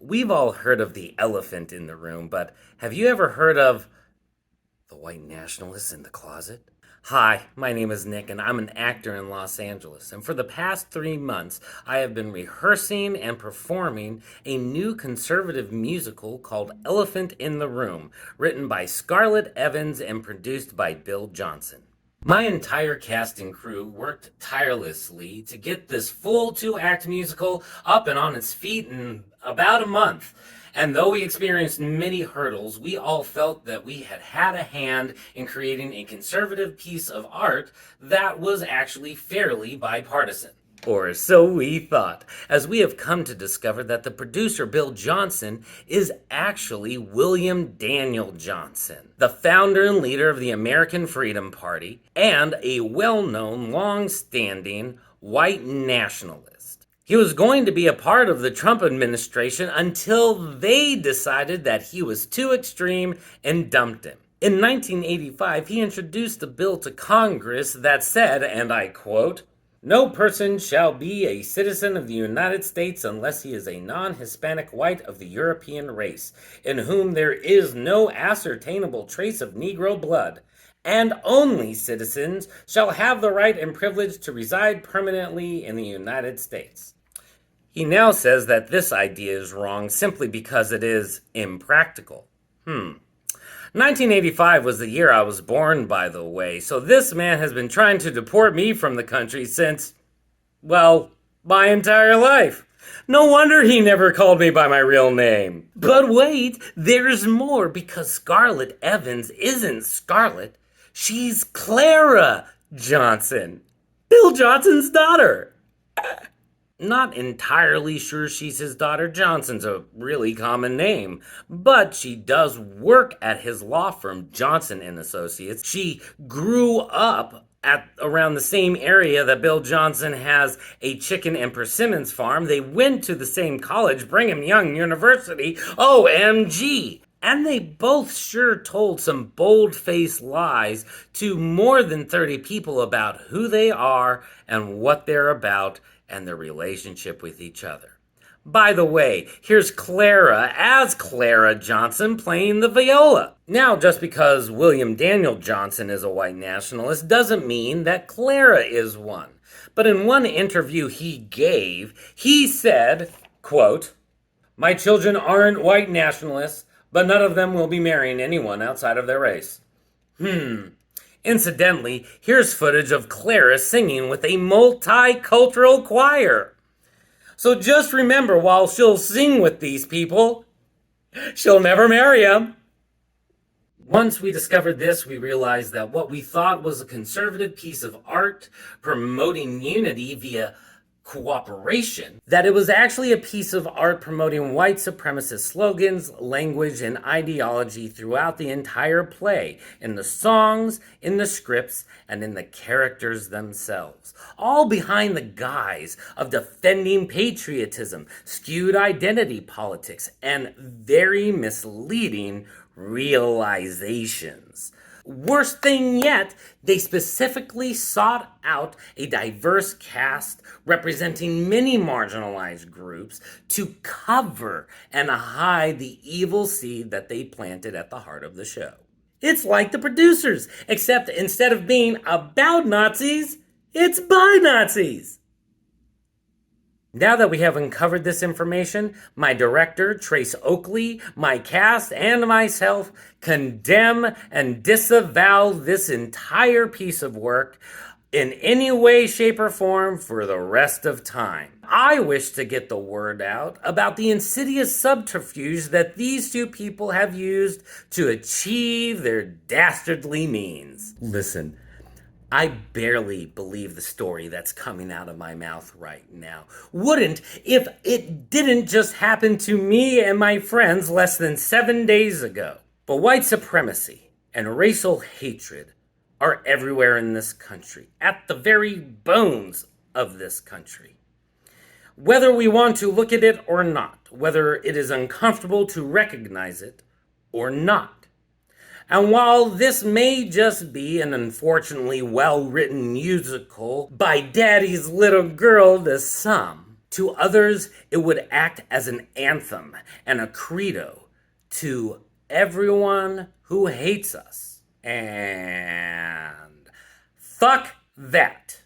We've all heard of the elephant in the room, but have you ever heard of the white nationalists in the closet? Hi, my name is Nick, and I'm an actor in Los Angeles. And for the past 3 months, I have been rehearsing and performing a new conservative musical called Elephant in the Room, written by Scarlett Evans and produced by Bill Johnson. My entire cast and crew worked tirelessly to get this full 2 act musical up and on its feet in about a month. And though we experienced many hurdles, we all felt that we had had a hand in creating a conservative piece of art that was actually fairly bipartisan. Or so we thought, as we have come to discover that the producer Bill Johnson is actually William Daniel Johnson, the founder and leader of the American Freedom Party, and a well-known, long-standing white nationalist. He was going to be a part of the Trump administration until they decided that he was too extreme and dumped him. In 1985, he introduced a bill to Congress that said, and I quote, "No person shall be a citizen of the United States unless he is a non-Hispanic white of the European race, in whom there is no ascertainable trace of Negro blood, and only citizens shall have the right and privilege to reside permanently in the United States." He now says that this idea is wrong simply because it is impractical. 1985 was the year I was born, by the way, so this man has been trying to deport me from the country since, well, my entire life. No wonder he never called me by my real name. But wait, there's more, because Scarlett Evans isn't Scarlett. She's Clara Johnson, Bill Johnson's daughter. Not entirely sure she's his daughter. Johnson's a really common name, but she does work at his law firm, Johnson and Associates. She grew up at around the same area that Bill Johnson has a chicken and persimmons farm. They went to the same college, Brigham Young University. OMG! And they both sure told some bold-faced lies to more than 30 people about who they are and what they're about and their relationship with each other. By the way, here's Clara as Clara Johnson playing the viola. Now, just because William Daniel Johnson is a white nationalist doesn't mean that Clara is one. But in one interview he gave, he said, quote, "My children aren't white nationalists, but none of them will be marrying anyone outside of their race." Incidentally, here's footage of Clara singing with a multicultural choir. So just remember, while she'll sing with these people, she'll never marry them. Once we discovered this, we realized that what we thought was a conservative piece of art promoting unity via cooperation, that it was actually a piece of art promoting white supremacist slogans, language, and ideology throughout the entire play, in the songs, in the scripts, and in the characters themselves, all behind the guise of defending patriotism, skewed identity politics, and very misleading realizations. Worst thing yet, they specifically sought out a diverse cast representing many marginalized groups to cover and hide the evil seed that they planted at the heart of the show. It's like the producers, except instead of being about Nazis, it's by Nazis. Now that we have uncovered this information, my director, Trace Oakley, my cast, and myself condemn and disavow this entire piece of work in any way, shape, or form for the rest of time. I wish to get the word out about the insidious subterfuge that these two people have used to achieve their dastardly means. Listen, I barely believe the story that's coming out of my mouth right now. Wouldn't if it didn't just happen to me and my friends less than 7 days ago. But white supremacy and racial hatred are everywhere in this country, at the very bones of this country. Whether we want to look at it or not, whether it is uncomfortable to recognize it or not. And while this may just be an unfortunately well-written musical by Daddy's little girl to some, To others, it would act as an anthem and a credo to everyone who hates us. And fuck that.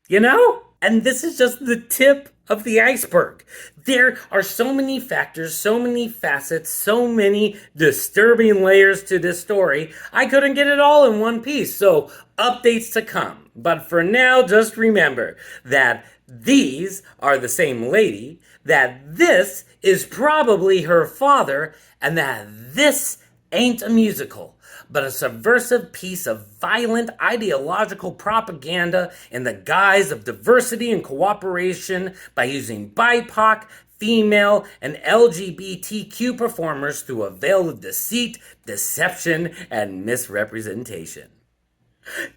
You know? And this is just the tip of the iceberg. There are so many factors, so many facets, so many disturbing layers to this story. I couldn't get it all in one piece. So, updates to come. But for now, just remember that these are the same lady, that this is probably her father, and that this ain't a musical, but a subversive piece of violent ideological propaganda in the guise of diversity and cooperation by using BIPOC, female, and LGBTQ performers through a veil of deceit, deception, and misrepresentation.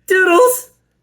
Doodles!